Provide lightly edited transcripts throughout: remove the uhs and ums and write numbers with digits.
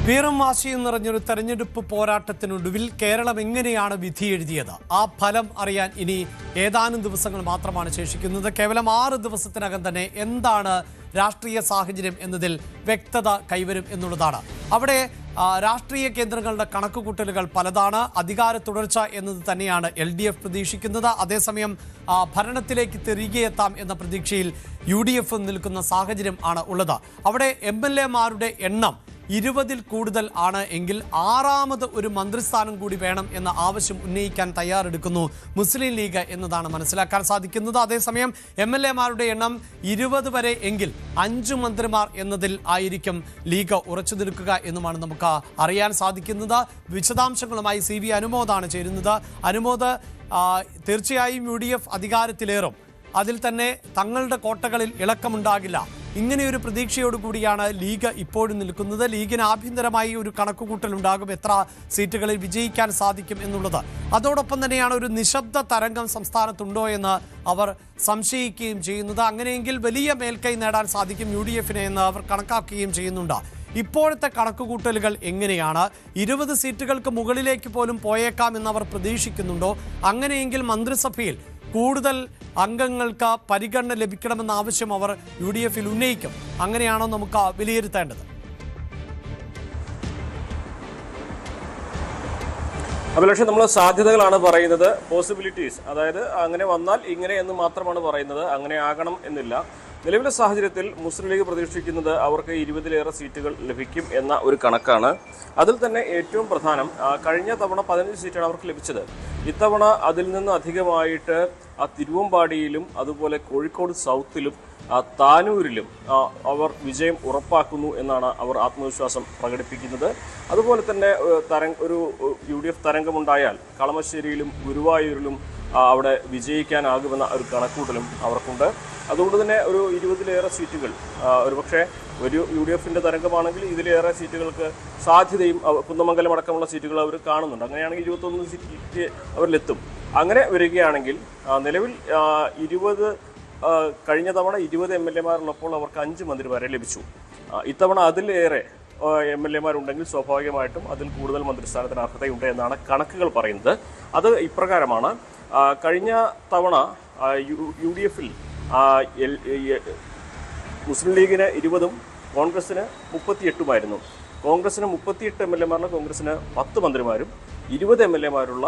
വീറും വാശിയും നിറഞ്ഞൊരു തെരഞ്ഞെടുപ്പ് പോരാട്ടത്തിനൊടുവിൽ കേരളം എങ്ങനെയാണ് വിധി എഴുതിയത്? ആ ഫലം അറിയാൻ ഇനി ഏതാനും ദിവസങ്ങൾ മാത്രമാണ് ശേഷിക്കുന്നത്. കേവലം 6 ദിവസത്തിനകം തന്നെ എന്താണ് രാഷ്ട്രീയ സാഹചര്യം എന്നതിൽ വ്യക്തത കൈവരും എന്നുള്ളതാണ്. അവിടെ രാഷ്ട്രീയ കേന്ദ്രങ്ങളുടെ കണക്കുകൂട്ടലുകൾ പലതാണ്. അധികാര തുടർച്ച എന്നത് തന്നെയാണ് LDF പ്രതീക്ഷിക്കുന്നത്. അതേസമയം ഭരണത്തിലേക്ക് തിരികെ എത്താം എന്ന പ്രതീക്ഷയിൽ UDF നിൽക്കുന്ന സാഹചര്യം ആണ് ഉള്ളത്. അവിടെ MLA-മാരുടെ എണ്ണം 20-ൽ കൂടുതൽ ആണ് എങ്കിൽ 6ാമത് ഒരു മന്ത്രിസ്ഥാനം കൂടി വേണം എന്ന ആവശ്യം ഉന്നയിക്കാൻ തയ്യാറെടുക്കുന്നു മുസ്ലിം ലീഗ് എന്നതാണ് മനസ്സിലാക്കാൻ സാധിക്കുന്നത്. അതേസമയം MLA-മാരുടെ എണ്ണം 20 വരെ എങ്കിൽ 5 മന്ത്രിമാർ എന്നതിൽ ആയിരിക്കും ലീഗ് ഉറച്ചു നിൽക്കുക എന്നുമാണ് നമുക്ക് അറിയാൻ സാധിക്കുന്നത്. വിശദാംശങ്ങളുമായി CV അനുമോദാണ് ചേരുന്നത്. അനുമോദ്, തീർച്ചയായും UDF അധികാരത്തിലേറും, അതിൽ തന്നെ തങ്ങളുടെ കോട്ടകളിൽ ഇളക്കമുണ്ടാകില്ല, ഇങ്ങനെയൊരു പ്രതീക്ഷയോടുകൂടിയാണ് ലീഗ് ഇപ്പോഴും നിൽക്കുന്നത്. ലീഗിന് ആഭ്യന്തരമായി ഒരു കണക്കുകൂട്ടലുണ്ടാകും എത്ര സീറ്റുകളിൽ വിജയിക്കാൻ സാധിക്കും എന്നുള്ളത്. അതോടൊപ്പം തന്നെയാണ് ഒരു നിശബ്ദ തരംഗം സംസ്ഥാനത്തുണ്ടോ എന്ന് അവർ സംശയിക്കുകയും ചെയ്യുന്നത്. അങ്ങനെയെങ്കിൽ വലിയ മേൽക്കൈ നേടാൻ സാധിക്കും UDF-ന് എന്ന് അവർ കണക്കാക്കുകയും ചെയ്യുന്നുണ്ട്. ഇപ്പോഴത്തെ കണക്കുകൂട്ടലുകൾ എങ്ങനെയാണ്? 20 സീറ്റുകൾക്ക് മുകളിലേക്ക് പോലും പോയേക്കാം എന്നവർ പ്രതീക്ഷിക്കുന്നുണ്ടോ? അങ്ങനെയെങ്കിൽ മന്ത്രിസഭയിൽ കൂടുതൽ അംഗങ്ങൾക്ക് പരിഗണന ലഭിക്കണമെന്ന ആവശ്യം അവർ UDF-ൽ ഉന്നയിക്കും. അങ്ങനെയാണോ നമുക്ക് വിലയിരുത്തേണ്ടത്? അഭിലാഷ്, നമ്മൾ സാധ്യതകളാണ് പറയുന്നത്, പോസിബിലിറ്റീസ്. അതായത് അങ്ങനെ വന്നാൽ ഇങ്ങനെ എന്ന് മാത്രമാണ് പറയുന്നത്, അങ്ങനെ ആകണം എന്നില്ല. നിലവിലെ സാഹചര്യത്തിൽ മുസ്ലിം ലീഗ് പ്രതീക്ഷിക്കുന്നത് അവർക്ക് 20-ലേറെ സീറ്റുകൾ ലഭിക്കും എന്ന ഒരു കണക്കാണ്. അതിൽ തന്നെ ഏറ്റവും പ്രധാനം, കഴിഞ്ഞ തവണ 15 സീറ്റാണ് അവർക്ക് ലഭിച്ചത്. ഇത്തവണ അതിൽ നിന്ന് അധികമായിട്ട് തിരുവമ്പാടിയിലും അതുപോലെ കോഴിക്കോട് സൗത്തിലും താനൂരിലും അവർ വിജയം ഉറപ്പാക്കുന്നു എന്നാണ് അവർ ആത്മവിശ്വാസം പ്രകടിപ്പിക്കുന്നത്. അതുപോലെ തന്നെ ഒരു UDF തരംഗമുണ്ടായാൽ കളമശ്ശേരിയിലും ഗുരുവായൂരിലും അവിടെ വിജയിക്കാനാകുമെന്ന ഒരു കണക്കൂട്ടലും അവർക്കുണ്ട്. അതുകൊണ്ട് തന്നെ ഒരു 20-ലേറെ സീറ്റുകൾ, ഒരുപക്ഷെ ഒരു UDF-ന്റെ തരംഗമാണെങ്കിൽ ഇതിലേറെ സീറ്റുകൾക്ക് സാധ്യതയും കുന്നമംഗലം അടക്കമുള്ള സീറ്റുകൾ അവർ കാണുന്നുണ്ട്. അങ്ങനെയാണെങ്കിൽ 21 സീറ്റ് അവരിലെത്തും. അങ്ങനെ വരികയാണെങ്കിൽ നിലവിൽ 20 കഴിഞ്ഞ തവണ 20 MLA-മാരുള്ളപ്പോൾ അവർക്ക് 5 മന്ത്രിമാരെ ലഭിച്ചു. ഇത്തവണ അതിലേറെ MLA-മാരുണ്ടെങ്കിൽ സ്വാഭാവികമായിട്ടും അതിൽ കൂടുതൽ മന്ത്രിസ്ഥാനത്തിന് അർഹതയുണ്ട് എന്നാണ് കണക്കുകൾ പറയുന്നത്. അത് ഇപ്രകാരമാണ്. കഴിഞ്ഞ തവണ UDF-ൽ മുസ്ലിം ലീഗിന് 20-ഉം കോൺഗ്രസിന് 38-ഉമായിരുന്നു. കോൺഗ്രസിന് 38 MLA-മാരുള്ള കോൺഗ്രസിന് 10 മന്ത്രിമാരും 20 MLA-മാരുള്ള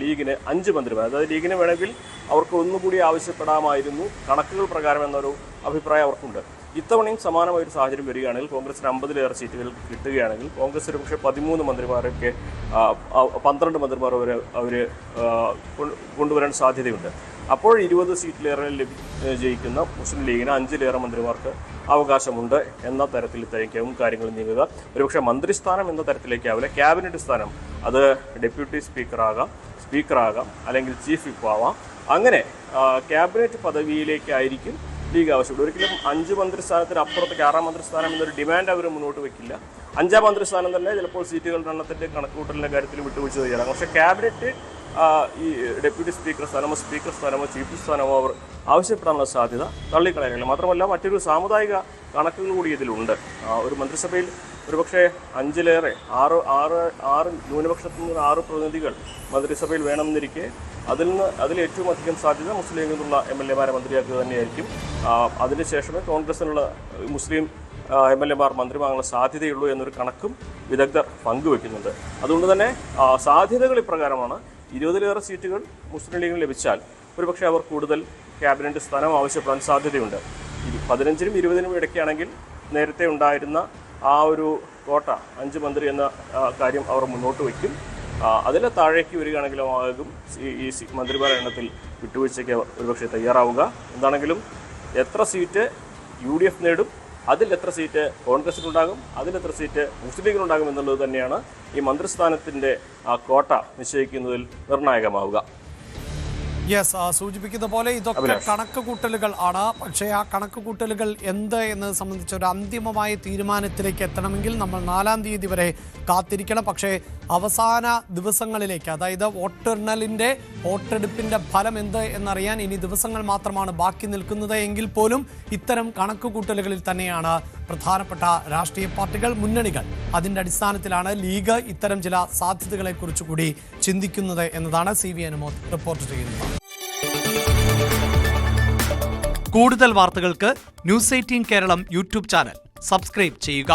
ലീഗിന് 5 മന്ത്രിമാർ. അതായത് ലീഗിന് വേണമെങ്കിൽ അവർക്ക് ഒന്നുകൂടി ആവശ്യപ്പെടാമായിരുന്നു കണക്കുകൾ പ്രകാരം എന്നൊരു അഭിപ്രായം അവർക്കുണ്ട്. ഇത്തവണയും സമാനമായൊരു സാഹചര്യം വരികയാണെങ്കിൽ കോൺഗ്രസിന് 50-ലേറെ സീറ്റുകൾ കിട്ടുകയാണെങ്കിൽ കോൺഗ്രസിന് പക്ഷേ 13 മന്ത്രിമാരൊക്കെ 12 മന്ത്രിമാർ അവർ കൊണ്ടുവരാൻ സാധ്യതയുണ്ട്. അപ്പോൾ 20 സീറ്റിലേറെ ജയിക്കുന്ന മുസ്ലിം ലീഗിന് 5-ലേറെ മന്ത്രിമാർക്ക് അവകാശമുണ്ട് എന്ന തരത്തിലേക്കാവും കാര്യങ്ങൾ നീങ്ങുക. ഒരുപക്ഷെ മന്ത്രിസ്ഥാനം എന്ന തരത്തിലേക്കാവില്ല, ക്യാബിനറ്റ് സ്ഥാനം, അത് ഡെപ്യൂട്ടി സ്പീക്കറാകാം അല്ലെങ്കിൽ ചീഫ് വിപ്പ് ആവാം. അങ്ങനെ ക്യാബിനറ്റ് പദവിയിലേക്കായിരിക്കും ലീഗ് ആവശ്യപ്പെടും. ഒരിക്കലും 5 മന്ത്രിസ്ഥാനത്തിന് അപ്പുറത്തേക്ക് 6ാം മന്ത്രിസ്ഥാനം എന്നൊരു ഡിമാൻഡ് അവർ മുന്നോട്ട് വയ്ക്കില്ല. 5ാം മന്ത്രിസ്ഥാനം തന്നെ ചിലപ്പോൾ സീറ്റുകളുടെ എണ്ണത്തിൻ്റെ കണക്കുകൂട്ടലിൻ്റെ കാര്യത്തിൽ വിട്ടുവീഴ്ച ചെയ്യാം. പക്ഷേ ക്യാബിനറ്റ് ഈ ഡെപ്യൂട്ടി സ്പീക്കർ സ്ഥാനമോ സ്പീക്കർ സ്ഥാനമോ ചീഫ് സ്ഥാനമോ അവർ ആവശ്യപ്പെടാനുള്ള സാധ്യത തള്ളിക്കളയാനില്ല. മാത്രമല്ല മറ്റൊരു സാമുദായിക കണക്കുകൾ കൂടി ഇതിലുണ്ട്. ഒരു മന്ത്രിസഭയിൽ ഒരുപക്ഷെ 5-ലേറെ 6 ന്യൂനപക്ഷത്തിൽ നിന്ന് 6 പ്രതിനിധികൾ മന്ത്രിസഭയിൽ വേണമെന്നിരിക്കെ അതിൽ ഏറ്റവും അധികം സാധ്യത മുസ്ലിം ലീഗിൽ നിന്നുള്ള MLA-മാരെ മന്ത്രിയാക്കുക തന്നെയായിരിക്കും. അതിനുശേഷമേ കോൺഗ്രസിനുള്ള മുസ്ലിം MLA-മാർ മന്ത്രിമാകാനുള്ള സാധ്യതയുള്ളൂ എന്നൊരു കണക്കും വിദഗ്ധർ പങ്കുവെക്കുന്നുണ്ട്. അതുകൊണ്ട് തന്നെ സാധ്യതകൾ ഇപ്രകാരമാണ്. 20-ലേറെ സീറ്റുകൾ മുസ്ലിം ലീഗിന് ലഭിച്ചാൽ ഒരുപക്ഷെ അവർ കൂടുതൽ ക്യാബിനറ്റ് സ്ഥാനം ആവശ്യപ്പെടാൻ സാധ്യതയുണ്ട്. 15-നും 20-നും ഇടയ്ക്കാണെങ്കിൽ നേരത്തെ ഉണ്ടായിരുന്ന ആ ഒരു കോട്ട 5 മന്ത്രി എന്ന കാര്യം അവർ മുന്നോട്ട് വയ്ക്കും. അതിലെ താഴേക്ക് വരികയാണെങ്കിലും ആകും ഈ മന്ത്രിമാരുടെ എണ്ണത്തിൽ വിട്ടുവീഴ്ചയ്ക്ക് ഒരുപക്ഷെ തയ്യാറാവുക. എന്താണെങ്കിലും എത്ര സീറ്റ് UDF നേടും, അതിൽ എത്ര സീറ്റ് കോൺഗ്രസിനുണ്ടാകും, അതിലെത്ര സീറ്റ് മുസ്ലിം ലീഗിനുണ്ടാകും എന്നുള്ളത് തന്നെയാണ് ഈ മന്ത്രിസ്ഥാനത്തിൻ്റെ കോട്ട നിശ്ചയിക്കുന്നതിൽ നിർണായകമാവുക. സൂചിപ്പിക്കുന്ന പോലെ ഇതൊക്കെ കണക്കുകൂട്ടലുകൾ ആണ്. പക്ഷേ ആ കണക്കുകൂട്ടലുകൾ എന്ത് എന്നത് സംബന്ധിച്ച ഒരു അന്തിമമായ തീരുമാനത്തിലേക്ക് എത്തണമെങ്കിൽ നമ്മൾ 4-ാം തീയതി വരെ കാത്തിരിക്കണം. പക്ഷേ അവസാന ദിവസങ്ങളിലേക്ക്, അതായത് വോട്ടെടുപ്പിന്റെ ഫലം എന്ത് എന്നറിയാൻ ഇനി ദിവസങ്ങൾ മാത്രമാണ് ബാക്കി നിൽക്കുന്നത് എങ്കിൽ പോലും ഇത്തരം കണക്കുകൂട്ടലുകളിൽ തന്നെയാണ് പ്രധാനപ്പെട്ട രാഷ്ട്രീയ പാർട്ടികൾ, മുന്നണികൾ. അതിന്റെ അടിസ്ഥാനത്തിലാണ് ലീഗ് ഇത്തരം ചില സാധ്യതകളെക്കുറിച്ച് കൂടി ചിന്തിക്കുന്നത് എന്നതാണ് CV അനുമോദ് റിപ്പോർട്ട് ചെയ്യുന്നത്. കൂടുതൽ വാർത്തകൾക്ക് News 18 Keralam YouTube channel subscribe ചെയ്യുക.